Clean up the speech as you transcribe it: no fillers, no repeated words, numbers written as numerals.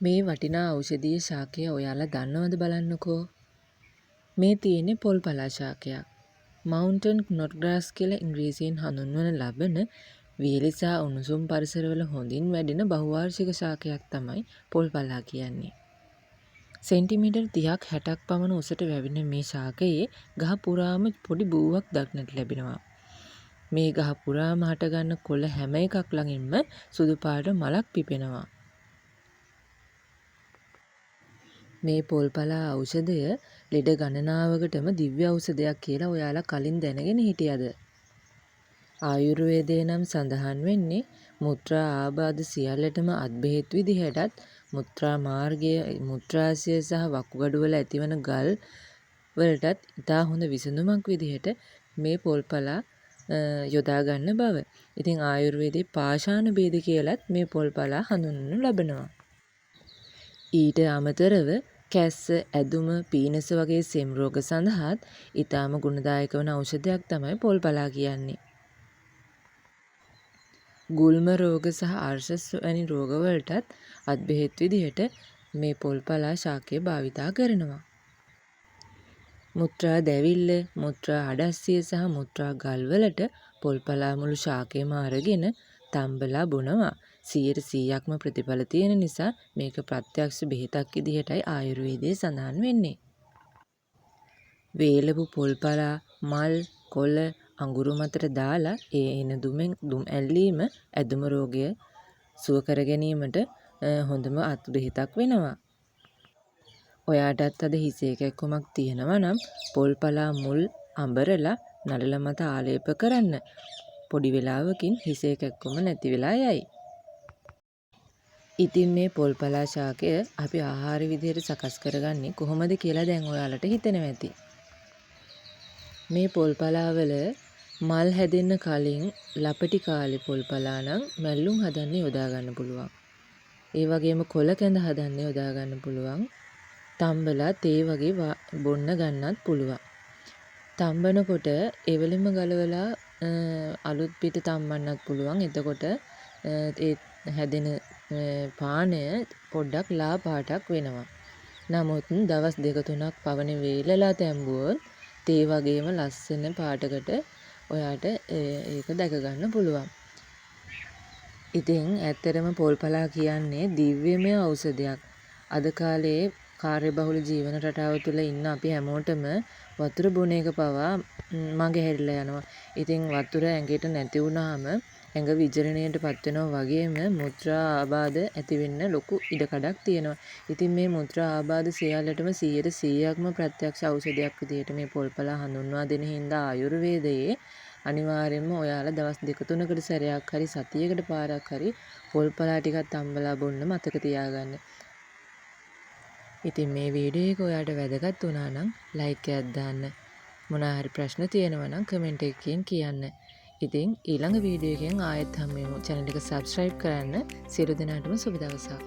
මේ වටිනා ඖෂධීය ශාකය ඔයාලා දන්නවද බලන්නකෝ. මේ තියෙන්නේ පොල් පලා ශාකයක්. මවුන්ටන් නොට්ග්‍රාස් කියලා ඉංග්‍රීසියෙන් හඳුන්වන ලබන වියලි සහ උණුසුම් පරිසරවල හොඳින් වැඩෙන බහුවාර්ෂික ශාකයක් තමයි පොල් පලා කියන්නේ. සෙන්ටිමීටර් 30ක් 60ක් පමණ උසට වැවෙන මේ ශාකයේ ගහ පුරාම පොඩි බූවක් දක්නට ලැබෙනවා. මේ ගහ පුරාම හටගන්න කොළ හැම එකක් ළඟින්ම සුදු පාට මලක් පිපෙනවා. මේ පොල් පලා ඖෂධය ලෙඩ ගණනාවකටම දිව්‍ය ඖෂධයක් කියලා ඔයාලා කලින් දැනගෙන හිටියද? ආයුර්වේදයේ නම් සඳහන් වෙන්නේ මුත්‍රා ආබාධ සියල්ලටම අත්බෙහෙත් විදිහටත් මුත්‍රා මාර්ගය, මුත්‍රාශය සහ වකුගඩු වල ඇතිවන ගල් වලටත් ඉතා හොඳ විසඳුමක් විදිහට මේ පොල් පලා යොදා ගන්න බව. ඉතින් ආයුර්වේදයේ පාෂාණ භේද කියලත් මේ පොල් පලා හඳුන්වනු ලබනවා. ඊට අමතරව කැස්ස, ඇදුම, පීනස වගේ සෙම් රෝග සඳහාත් ඊටාම ගුණදායක වන ඖෂධයක් තමයි පොල් පලා කියන්නේ. ගුල්ම රෝග සහ අර්ශස් වැනි රෝගවලටත් අත්බෙහෙත් විදිහට මේ පොල් පලා ශාකය භාවිතා කරනවා. මුත්‍රා දැවිල්ල, මුත්‍රා අඩස්සිය සහ මුත්‍රා ගල් වලට පොල් පලා මුළු ශාකයම අරගෙන තම්බලා බොනවා. 100%ක්ම ප්‍රතිඵල තියෙන නිසා මේක ප්‍රත්‍යක්ෂ බෙහෙතක් විදිහටයි ආයුර්වේදයේ සඳහන් වෙන්නේ. වේලපු පොල් පලා මල්, කොළ, අඟුරු මතට දාලා ඒ එන දුම් ඇල්ලීම ඇදුම රෝගය සුව කර ගැනීමට හොඳම අත්බෙහෙතක් වෙනවා. ඔයාටත් අද හිසේ කැක්කුමක් තියෙනවා නම් පොල් පලා මුල් අඹරලා නළල මත ආලේප කරන්න. පොඩි වෙලාවකින් හිසේ කැක්කුම නැති වෙලා යයි. ඉතින් මේ පොල් පලා ශාකය අපි ආහාර විදිහට සකස් කරගන්නේ කොහොමද කියලා දැන් ඔයාලට හිතෙනවා ඇති. මේ පොල් පලා වල මල් හැදෙන්න කලින් ලපටි කාලේ පොල් පලා නම් මැල්ලුම් හදන්න යොදා ගන්න පුළුවන්. ඒ වගේම කොළ කැඳ හදන්න යොදා ගන්න පුළුවන්. තම්බලා තේ වගේ බොන්න ගන්නත් පුළුවන්. තම්බනකොට එවලෙම ගලවලා අලුත් පිට තම්බන්නත් පුළුවන්. එතකොට ඒ හැදෙන පානය පොඩ්ඩක් ලා පාටක් වෙනවා. නමුත් දවස් 2-3ක් පවන වේලලා තැම්බුවොත් තේ වගේම ලස්සන පාටකට ඔයාට ඒක දැක ගන්න පුළුවන්. ඉතින් ඇත්තටම පොල් පලා කියන්නේ දිව්‍යමය ඖෂධයක්. අද කාලේ කාර්යබහුල ජීවන රටාව තුළ ඉන්න අපි හැමෝටම වතුර බොන එක පවා මගහැරිලා යනවා. ඉතින් වතුර ඇඟට නැති වුනහම ඇඟ විජරණයට පත් වෙනවා වගේම මුත්‍රා ආබාධ ඇති වෙන්න ලොකු ඉඩකඩක් තියෙනවා. ඉතින් මේ මුත්‍රා ආබාධ සියල්ලටම 100%ක්ම ප්‍රත්‍යක්ෂ ඖෂධයක් විදිහට මේ පොල් පලා හඳුන්වා දෙන හින්දා ආයුර්වේදයේ අනිවාර්යයෙන්ම ඔයාලා දවස් 2-3කට සැරයක් හරි සතියකට පාරක් හරි පොල් පලා ටිකක් තම්බලා බොන්න මතක තියාගන්න. ඉතින් මේ වීඩියෝ එක ඔයාලට වැදගත් වුණා නම් ලයික් එකක් දාන්න. මොනවා හරි ප්‍රශ්න තියෙනවා නම් කමෙන්ට් එකකින් කියන්න. ඉතින් ඊළඟ වීඩියෝ එකෙන් ආයෙත් හම්බෙමු. channel එක subscribe කරන්න. සියලු දෙනාටම සුබ දවසක්.